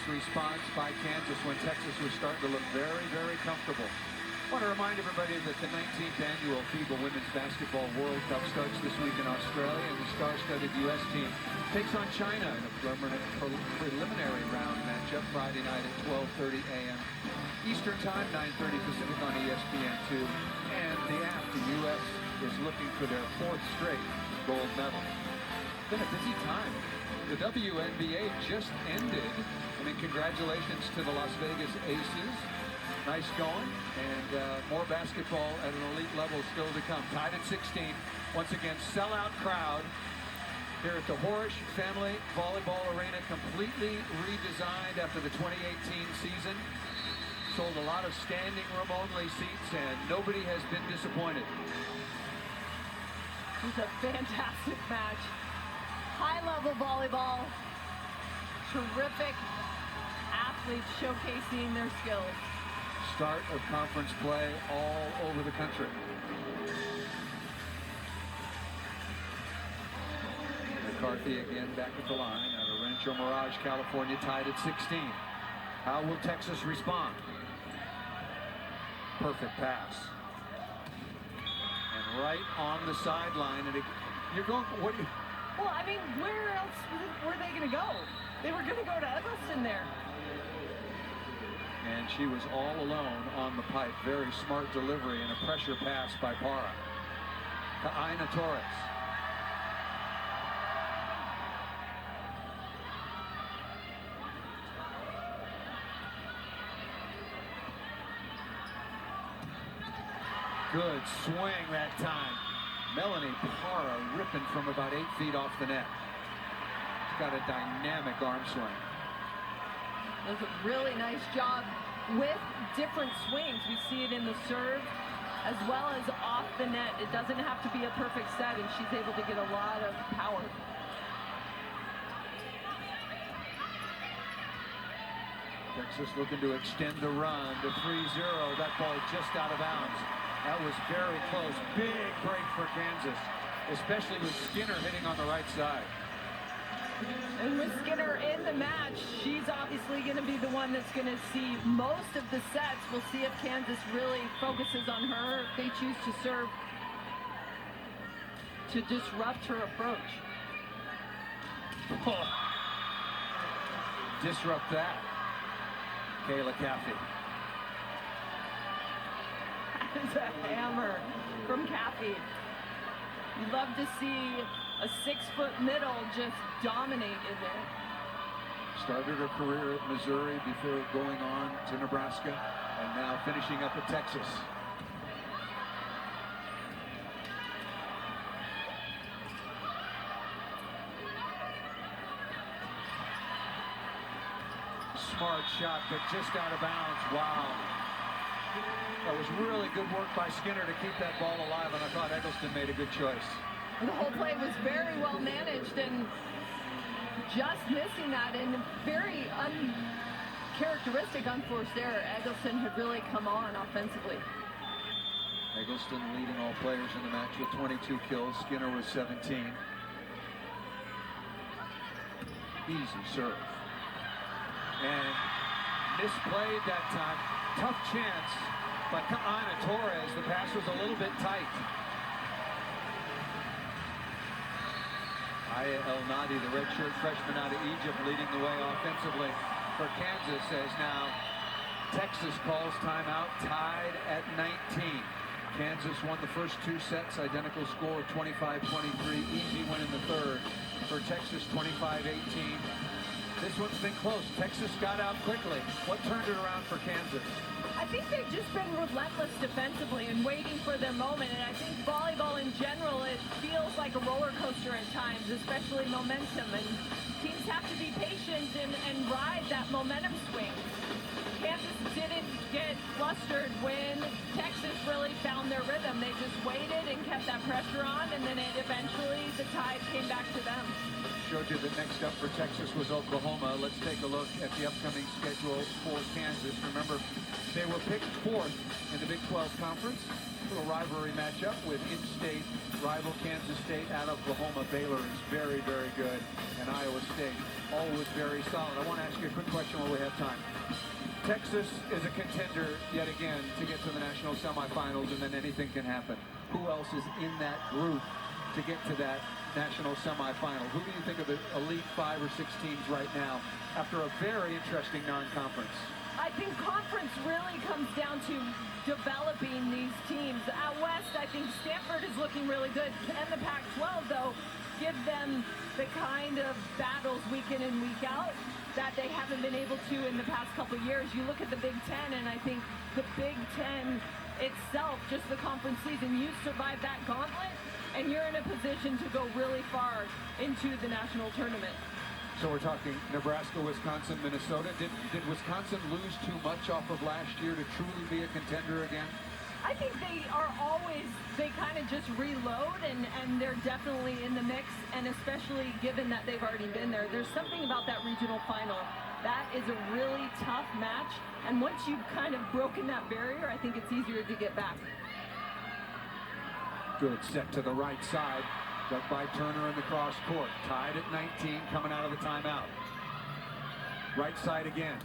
response by Kansas when Texas was starting to look very, very comfortable. I want to remind everybody that the 19th annual FIBA Women's Basketball World Cup starts this week in Australia, and the star-studded U.S. team takes on China in a preliminary round matchup Friday night at 12:30 a.m. Eastern Time, 9:30 Pacific on ESPN2. And the U.S. is looking for their 4th straight gold medal. It's been a busy time. The WNBA just ended. I mean, congratulations to the Las Vegas Aces. Nice going, and more basketball at an elite level still to come. Tied at 16. Once again, sellout crowd here at the Horish Family Volleyball Arena, completely redesigned after the 2018 season. Sold a lot of standing room only seats, and nobody has been disappointed. It was a fantastic match. High-level volleyball. Terrific athletes showcasing their skills. Start of conference play all over the country. McCarthy again back at the line out of Rancho Mirage, California, tied at 16. How will Texas respond? Perfect pass. And right on the sideline, and you're going, what? Well, I mean, where else were they going to go? They were going to go to Eggleston there. And she was all alone on the pipe. Very smart delivery and a pressure pass by Parra to Aina Torres. Good swing that time. Melanie Parra ripping from about 8 feet off the net. She's got a dynamic arm swing. Does a really nice job with different swings. We see it in the serve as well as off the net. It doesn't have to be a perfect set, and she's able to get a lot of power. Texas looking to extend the run to 3-0. That ball just out of bounds. That was very close. Big break for Kansas, especially with Skinner hitting on the right side. And with Skinner in the match, she's obviously going to be the one that's going to see most of the sets. We'll see if Kansas really focuses on her, if they choose to serve to disrupt her approach. Oh. Disrupt that. Kayla Caffey. It's a hammer from Caffey. You love to see a 6-foot middle just dominate in there. Started her career at Missouri before going on to Nebraska, and now finishing up at Texas. Smart shot, but just out of bounds. Wow. That was really good work by Skinner to keep that ball alive, and I thought Eggleston made a good choice. The whole play was very well managed, and just missing that, and very uncharacteristic unforced error. Eggleston had really come on offensively. Eggleston leading all players in the match with 22 kills. Skinner was 17. Easy serve. And misplayed that time. Tough chance by Aina Torres. The pass was a little bit tight. Aya El Nadi, the redshirt freshman out of Egypt, leading the way offensively for Kansas, as now Texas calls timeout, tied at 19. Kansas won the first 2 sets, identical score of 25-23, easy win in the third. For Texas, 25-18. This one's been close. Texas got out quickly. What turned it around for Kansas? I think they've just been relentless defensively and waiting for their moment. And I think volleyball in general, it feels like a roller coaster at times, especially momentum. And teams have to be patient and ride that momentum swing. Kansas didn't get flustered when Texas really found their rhythm. They just waited and kept that pressure on, and then eventually the tide came back to them. Showed you that next up for Texas was Oklahoma. Let's take a look at the upcoming schedule for Kansas. Remember, they were picked 4th in the Big 12 Conference. little rivalry matchup with in-state rival Kansas State at Oklahoma. Baylor is very, very good, and Iowa State always very solid. I want to ask you a quick question while we have time. Texas is a contender yet again to get to the national semifinals, and then anything can happen. Who else is in that group to get to that national semifinal? Who do you think of the elite 5 or 6 teams right now after a very interesting non-conference? I think conference really comes down to developing these teams. Out west, I think Stanford is looking really good, and the Pac-12, though, give them the kind of battles week in and week out that they haven't been able to in the past couple of years. You look at the Big Ten, and I think the Big Ten itself, just the conference season, you survive that gauntlet, and you're in a position to go really far into the national tournament. So we're talking Nebraska, Wisconsin, Minnesota. Did Wisconsin lose too much off of last year to truly be a contender again? I think they are always, they kind of just reload, and they're definitely in the mix, and especially given that they've already been there. There's something about that regional final. That is a really tough match, and once you've kind of broken that barrier, I think it's easier to get back. Good set to the right side, but by Turner in the cross court. Tied at 19 coming out of the timeout. Right side again,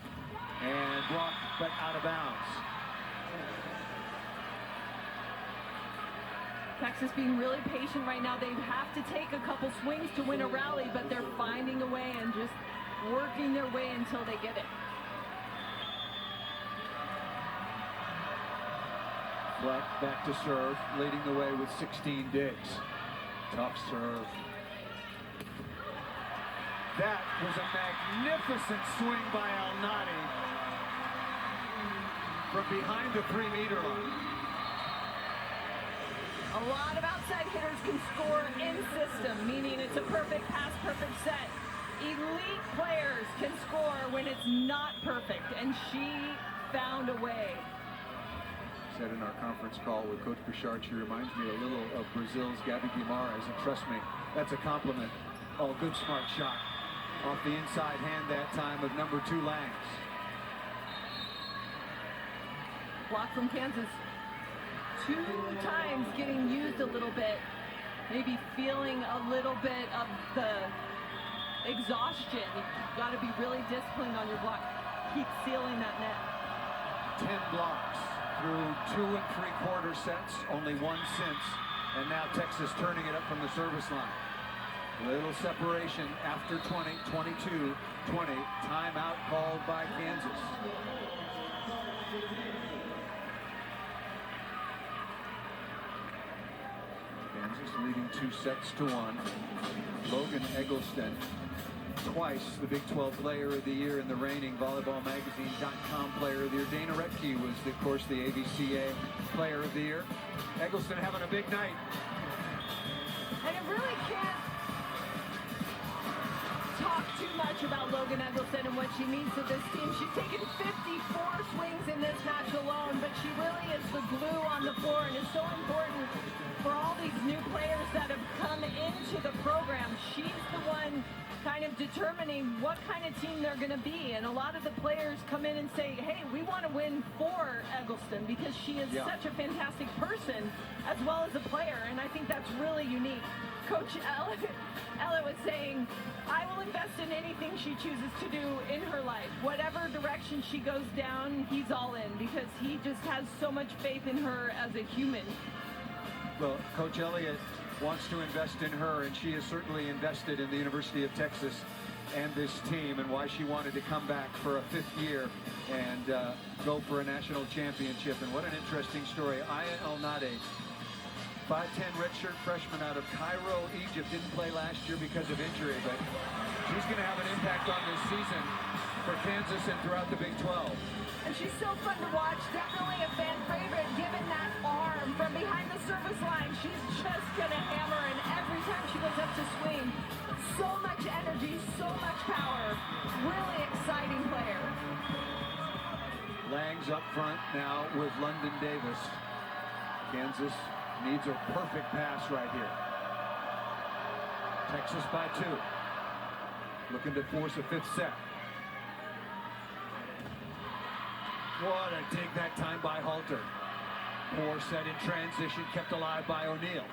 and blocked, but out of bounds. Texas being really patient right now. They have to take a couple swings to win a rally, but they're finding a way and just working their way until they get it. Fleck back to serve, leading the way with 16 digs. Tough serve. That was a magnificent swing by Alnati from behind the 3-meter line. A lot of outside hitters can score in system, meaning it's a perfect pass, perfect set. Elite players can score when it's not perfect, and she found a way. Said in our conference call with Coach Bouchard, she reminds me a little of Brazil's Gabi Guimarães, and trust me, that's a compliment. Oh, good smart shot. Off the inside hand that time of number 2 Langs. Block from Kansas. 2 times getting used a little bit, maybe feeling a little bit of the exhaustion. You've got to be really disciplined on your block. Keep sealing that net. 10 blocks through 2 3/4 sets, only 1 since, and now Texas turning it up from the service line. Little separation after 20, 22, 20. Timeout called by Kansas. Kansas leading 2 sets to 1. Logan Eggleston, twice the Big 12 Player of the Year and the reigning VolleyballMagazine.com Player of the Year. Dana Retke was, of course, the AVCA Player of the Year. Eggleston having a big night. And it really can't talk too much about Logan Eggleston and what she means to this team. She's taken 54 swings in this match alone, but she really is the glue on the floor, and is so important for all these new players that have come into the program. She's the one kind of determining what kind of team they're going to be, and a lot of the players come in and say, hey, we want to win for Eggleston because she is such a fantastic person as well as a player, and I think that's really unique. Coach Ellett was saying, I will invest in anything she chooses to do in her life. Whatever direction she goes down, he's all in, because he just has so much faith in her as a human. Well, Coach Elliott wants to invest in her, and she has certainly invested in the University of Texas and this team, and why she wanted to come back for a 5th year and go for a national championship. And what an interesting story. Aya Alnati, 5'10" redshirt freshman out of Cairo, Egypt, didn't play last year because of injury, but she's going to have an impact on this season for Kansas and throughout the Big 12. And she's so fun to watch. Definitely a fan favorite, given that arm from behind the service line. She's just going to hammer, and every time she goes up to swing, so much energy, so much power. Really exciting player. Langs up front now with London Davis. Kansas needs a perfect pass right here. Texas by 2. Looking to force a 5th set. What a dig that time by Halter. Poor set in transition, kept alive by O'Neal.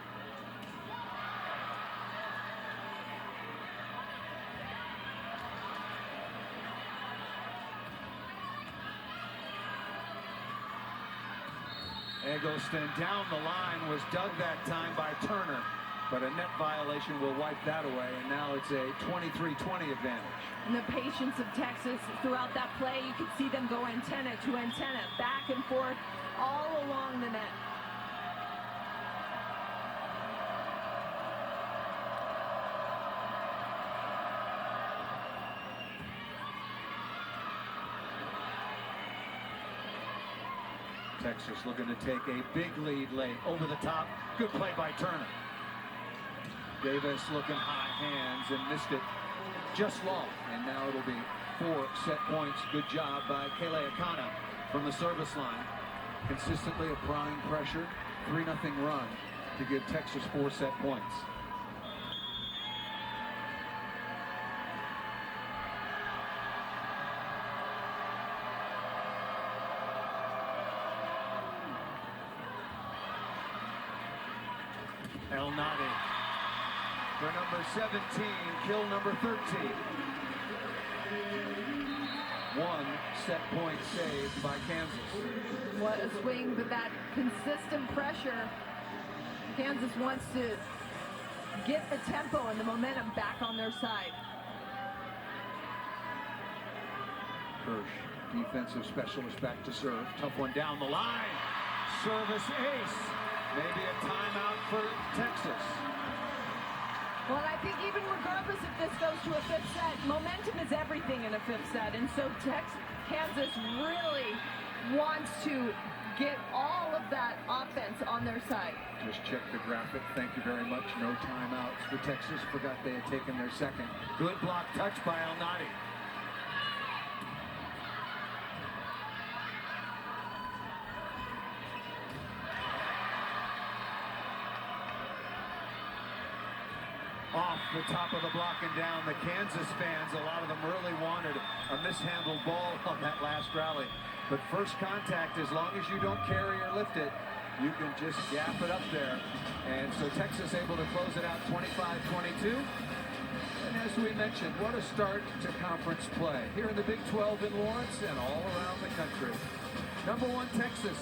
Eggleston down the line, was dug that time by Turner, but a net violation will wipe that away, and now it's a 23-20 advantage. And the patience of Texas throughout that play, you could see them go antenna to antenna, back and forth, all along the net. Texas looking to take a big lead late. Over the top. Good play by Turner. Davis looking high hands and missed it just long. And now it'll be 4 set points. Good job by Kele Akana from the service line. Consistently applying pressure. 3-0 run to give Texas 4 set points. El Nadi for number 17, kill number 13. 1 set point saved by Kansas. What a swing, but that consistent pressure. Kansas wants to get the tempo and the momentum back on their side. Kirsch, defensive specialist, back to serve. Tough one down the line. Service ace. Maybe a timeout for Texas. Well, I think even regardless if this goes to a 5th set, momentum is everything in a 5th set. And so Kansas really wants to get all of that offense on their side. Just check the graphic. Thank you very much. No timeouts for Texas. Forgot they had taken their second. Good block touch by El Nadi. Off the top of the block and down. The Kansas fans, a lot of them really wanted a mishandled ball on that last rally. But first contact, as long as you don't carry or lift it, you can just gap it up there. And so Texas able to close it out 25-22. And as we mentioned, what a start to conference play here in the Big 12 in Lawrence and all around the country. Number 1 Texas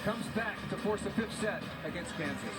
comes back to force a 5th set against Kansas.